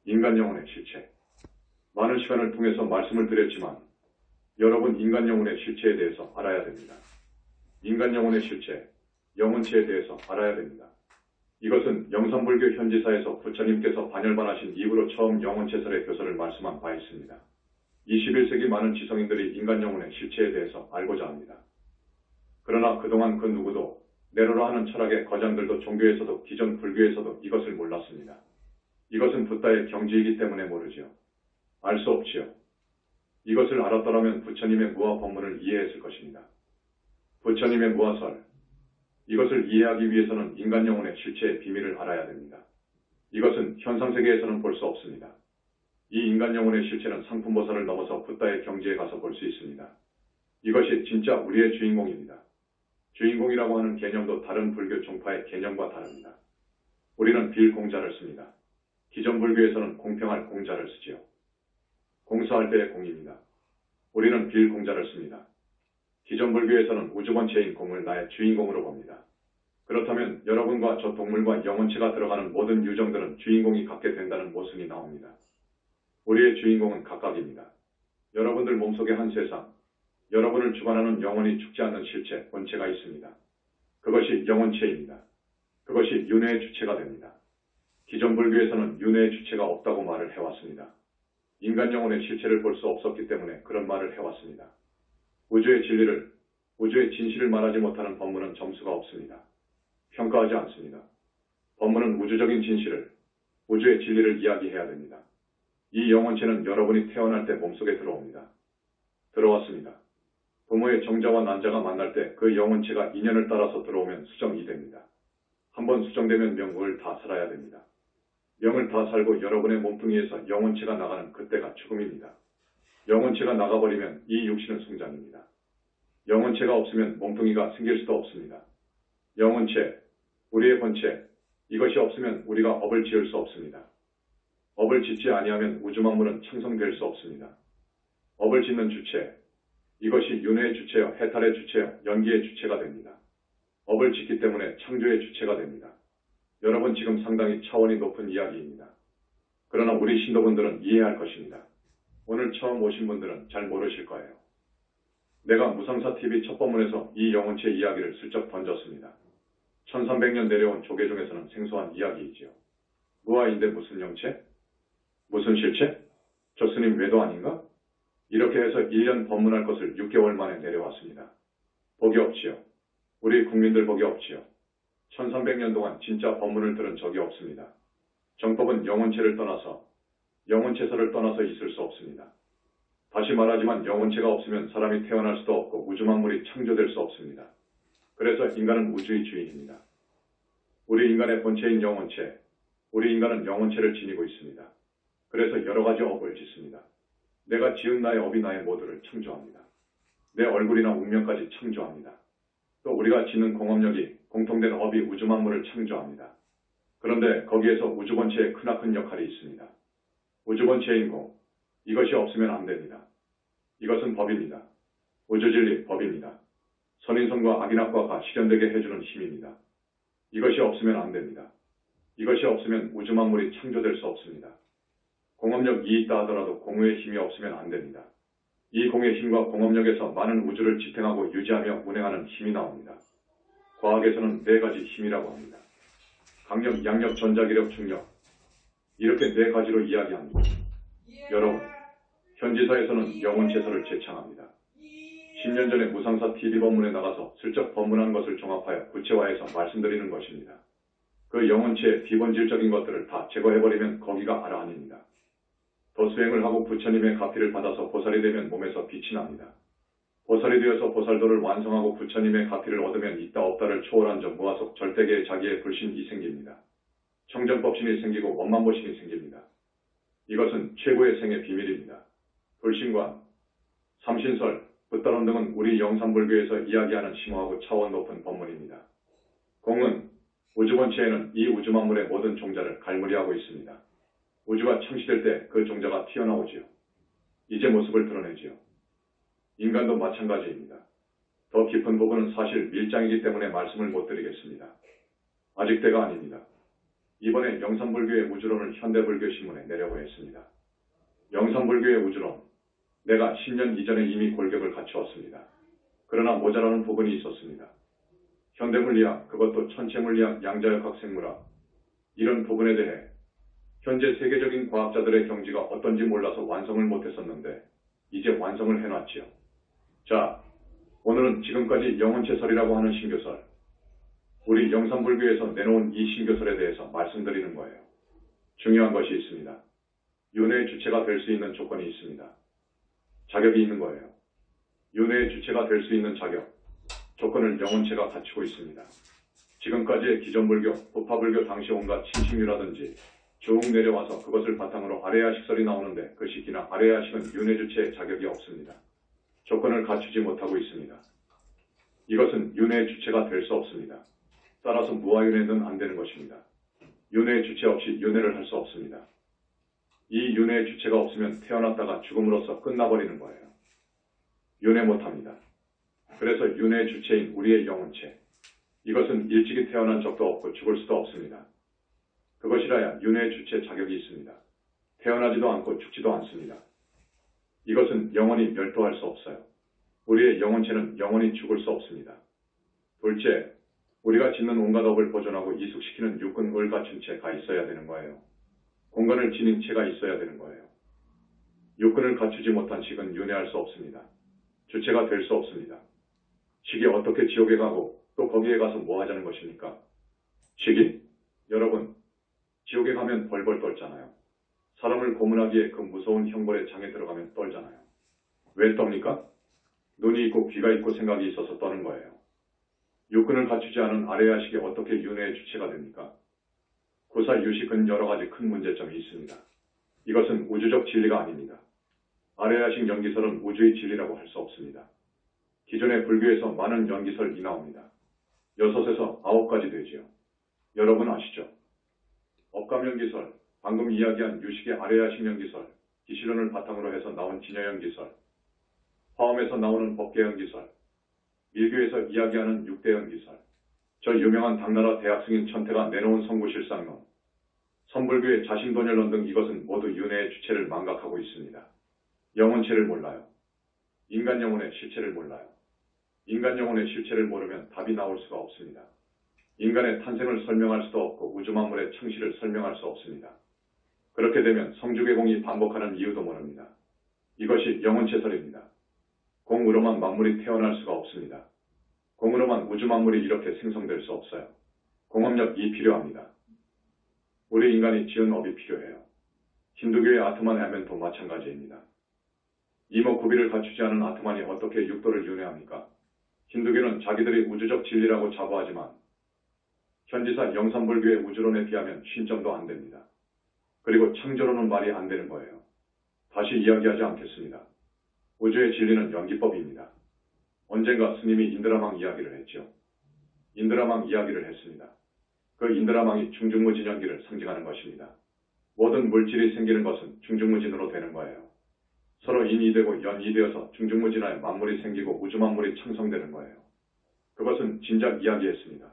인간 영혼의 실체. 많은 시간을 통해서 말씀을 드렸지만 여러분 인간 영혼의 실체에 대해서 알아야 됩니다. 인간 영혼의 실체, 영혼체에 대해서 알아야 됩니다. 이것은 영산불교 현지사에서 부처님께서 반열반하신 이후로 처음 영혼체설의 교설을 말씀한 바 있습니다. 21세기 많은 지성인들이 인간 영혼의 실체에 대해서 알고자 합니다. 그러나 그동안 그 누구도 네로라 하는 철학의 거장들도 종교에서도 기존 불교에서도 이것을 몰랐습니다. 이것은 붓다의 경지이기 때문에 모르지요. 알 수 없지요. 이것을 알았더라면 부처님의 무화 법문을 이해했을 것입니다. 부처님의 무화설. 이것을 이해하기 위해서는 인간 영혼의 실체의 비밀을 알아야 됩니다. 이것은 현상세계에서는 볼 수 없습니다. 이 인간 영혼의 실체는 상품보살을 넘어서 붓다의 경지에 가서 볼 수 있습니다. 이것이 진짜 우리의 주인공입니다. 주인공이라고 하는 개념도 다른 불교 종파의 개념과 다릅니다. 우리는 빌공자를 씁니다. 기존 불교에서는 공평할 공자를 쓰지요. 공사할 때의 공입니다. 우리는 빌공자를 씁니다. 기존 불교에서는 우주본체인 공을 나의 주인공으로 봅니다. 그렇다면 여러분과 저 동물과 영혼체가 들어가는 모든 유정들은 주인공이 갖게 된다는 모순이 나옵니다. 우리의 주인공은 각각입니다. 여러분들 몸속의 한 세상, 여러분을 주관하는 영원히 죽지 않는 실체, 본체가 있습니다. 그것이 영혼체입니다. 그것이 윤회의 주체가 됩니다. 기존 불교에서는 윤회의 주체가 없다고 말을 해왔습니다. 인간 영혼의 실체를 볼 수 없었기 때문에 그런 말을 해왔습니다. 우주의 진리를, 우주의 진실을 말하지 못하는 법문은 점수가 없습니다. 평가하지 않습니다. 법문은 우주적인 진실을, 우주의 진리를 이야기해야 됩니다. 이 영혼체는 여러분이 태어날 때 몸속에 들어옵니다. 들어왔습니다. 부모의 정자와 난자가 만날 때 그 영혼체가 인연을 따라서 들어오면 수정이 됩니다. 한번 수정되면 명을 다 살아야 됩니다. 명을 다 살고 여러분의 몸뚱이에서 영혼체가 나가는 그때가 죽음입니다. 영혼체가 나가버리면 이 육신은 성장입니다. 영혼체가 없으면 몸뚱이가 생길 수도 없습니다. 영혼체, 우리의 본체, 이것이 없으면 우리가 업을 지을 수 없습니다. 업을 짓지 아니하면 우주만물은 창성될 수 없습니다. 업을 짓는 주체, 이것이 윤회의 주체여, 해탈의 주체여, 연기의 주체가 됩니다. 업을 짓기 때문에 창조의 주체가 됩니다. 여러분 지금 상당히 차원이 높은 이야기입니다. 그러나 우리 신도분들은 이해할 것입니다. 오늘 처음 오신 분들은 잘 모르실 거예요. 내가 무상사TV 첫 법문에서 이 영혼체 이야기를 슬쩍 던졌습니다. 1300년 내려온 조계 중에서는 생소한 이야기이지요. 무아인데 무슨 영체? 무슨 실체? 저 스님 외도 아닌가? 이렇게 해서 1년 법문할 것을 6개월 만에 내려왔습니다. 복이 없지요. 우리 국민들 복이 없지요. 1300년 동안 진짜 법문을 들은 적이 없습니다. 정법은 영혼체를 떠나서, 영혼체설을 떠나서 있을 수 없습니다. 다시 말하지만 영혼체가 없으면 사람이 태어날 수도 없고 우주만물이 창조될 수 없습니다. 그래서 인간은 우주의 주인입니다. 우리 인간의 본체인 영혼체, 우리 인간은 영혼체를 지니고 있습니다. 그래서 여러 가지 업을 짓습니다. 내가 지은 나의 업이 나의 모두를 창조합니다. 내 얼굴이나 운명까지 창조합니다. 또 우리가 짓는 공업력이 공통된 업이 우주만물을 창조합니다. 그런데 거기에서 우주본체의 크나큰 역할이 있습니다. 우주본체인 공, 이것이 없으면 안 됩니다. 이것은 법입니다. 우주진리 법입니다. 선인선과 악인악과가 실현되게 해주는 힘입니다. 이것이 없으면 안 됩니다. 이것이 없으면 우주만물이 창조될 수 없습니다. 공업력이 있다 하더라도 공의 힘이 없으면 안 됩니다. 이 공의 힘과 공업력에서 많은 우주를 지탱하고 유지하며 운행하는 힘이 나옵니다. 과학에서는 4가지 힘이라고 합니다. 강력, 양력, 전자기력, 중력. 이렇게 4가지로 이야기합니다. 여러분, 현지사에서는 영혼체설을 제창합니다. 10년 전에 무상사TV 법문에 나가서 슬쩍 법문한 것을 종합하여 구체화해서 말씀드리는 것입니다. 그 영혼체의 비본질적인 것들을 다 제거해버리면 거기가 아라한입니다. 도수행을 하고 부처님의 가피를 받아서 보살이 되면 몸에서 빛이 납니다. 보살이 되어서 보살도를 완성하고 부처님의 가피를 얻으면 있다 없다를 초월한 점 무아속 절대계의 자기의 불신이 생깁니다. 청정법신이 생기고 원만보신이 생깁니다. 이것은 최고의 생의 비밀입니다. 불신관, 삼신설, 붓다론 등은 우리 영산불교에서 이야기하는 심오하고 차원 높은 법문입니다. 공은 우주본체에는 이 우주만물의 모든 종자를 갈무리하고 있습니다. 우주가 창시될 때 그 종자가 튀어나오지요. 이제 모습을 드러내지요. 인간도 마찬가지입니다. 더 깊은 부분은 사실 밀장이기 때문에 말씀을 못 드리겠습니다. 아직 때가 아닙니다. 이번에 영산불교의 우주론을 현대불교신문에 내려고 했습니다. 영산불교의 우주론, 내가 10년 이전에 이미 골격을 갖추었습니다. 그러나 모자라는 부분이 있었습니다. 현대물리학, 그것도 천체물리학, 양자역학, 생물학, 이런 부분에 대해 현재 세계적인 과학자들의 경지가 어떤지 몰라서 완성을 못했었는데 이제 완성을 해놨지요. 자, 오늘은 지금까지 영혼체설이라고 하는 신교설, 우리 영산불교에서 내놓은 이 신교설에 대해서 말씀드리는 거예요. 중요한 것이 있습니다. 윤회의 주체가 될 수 있는 조건이 있습니다. 자격이 있는 거예요. 윤회의 주체가 될 수 있는 자격, 조건을 영혼체가 갖추고 있습니다. 지금까지의 기존불교, 부파불교 당시 온갖 침식류라든지 쭉 내려와서 그것을 바탕으로 아레아식설이 나오는데 그 시기나 아레아식은 윤회 주체의 자격이 없습니다. 조건을 갖추지 못하고 있습니다. 이것은 윤회의 주체가 될 수 없습니다. 따라서 무아윤회는 안 되는 것입니다. 윤회의 주체 없이 윤회를 할 수 없습니다. 이 윤회의 주체가 없으면 태어났다가 죽음으로써 끝나버리는 거예요. 윤회 못합니다. 그래서 윤회의 주체인 우리의 영혼체, 이것은 일찍이 태어난 적도 없고 죽을 수도 없습니다. 그것이라야 윤회의 주체 자격이 있습니다. 태어나지도 않고 죽지도 않습니다. 이것은 영원히 멸도할 수 없어요. 우리의 영혼체는 영원히 죽을 수 없습니다. 둘째, 우리가 짓는 온갖 업을 보존하고 이숙시키는 육근을 갖춘 채가 있어야 되는 거예요. 공간을 지닌 채가 있어야 되는 거예요. 육근을 갖추지 못한 식은 윤회할 수 없습니다. 주체가 될 수 없습니다. 식이 어떻게 지옥에 가고 또 거기에 가서 뭐 하자는 것입니까? 식이? 여러분, 지옥에 가면 벌벌 떨잖아요. 사람을 고문하기에 그 무서운 형벌의 장에 들어가면 떨잖아요. 왜 떱니까? 눈이 있고 귀가 있고 생각이 있어서 떠는 거예요. 육근을 갖추지 않은 아레아식이 어떻게 윤회의 주체가 됩니까? 구사유식은 여러 가지 큰 문제점이 있습니다. 이것은 우주적 진리가 아닙니다. 아레아식 연기설은 우주의 진리라고 할 수 없습니다. 기존의 불교에서 많은 연기설이 나옵니다. 6에서 9가지 되지요. 여러분 아시죠? 업감연기설, 방금 이야기한 유식의 아레아식 연기설, 기시론을 바탕으로 해서 나온 진여연기설, 화엄에서 나오는 법계연기설, 밀교에서 이야기하는 육대연기설, 저 유명한 당나라 대학승인 천태가 내놓은 성구실상론, 선불교의 자신도멸론 등 이것은 모두 윤회의 주체를 망각하고 있습니다. 영혼체를 몰라요. 인간 영혼의 실체를 몰라요. 인간 영혼의 실체를 모르면 답이 나올 수가 없습니다. 인간의 탄생을 설명할 수도 없고 우주만물의 창시를 설명할 수 없습니다. 그렇게 되면 성주개공이 반복하는 이유도 모릅니다. 이것이 영혼체설입니다. 공으로만 만물이 태어날 수가 없습니다. 공으로만 우주만물이 이렇게 생성될 수 없어요. 공업력이 필요합니다. 우리 인간이 지은 업이 필요해요. 힌두교의 아트만하면도 마찬가지입니다. 이목구비를 갖추지 않은 아트만이 어떻게 육도를 윤회합니까? 힌두교는 자기들이 우주적 진리라고 자부하지만 현지사 영산불교의 우주론에 비하면 쉰점도 안 됩니다. 그리고 창조론은 말이 안 되는 거예요. 다시 이야기하지 않겠습니다. 우주의 진리는 연기법입니다. 언젠가 스님이 인드라망 이야기를 했죠. 인드라망 이야기를 했습니다. 그 인드라망이 중중무진연기를 상징하는 것입니다. 모든 물질이 생기는 것은 중중무진으로 되는 거예요. 서로 인이 되고 연이 되어서 중중무진하여 만물이 생기고 우주만물이 창성되는 거예요. 그것은 진작 이야기했습니다.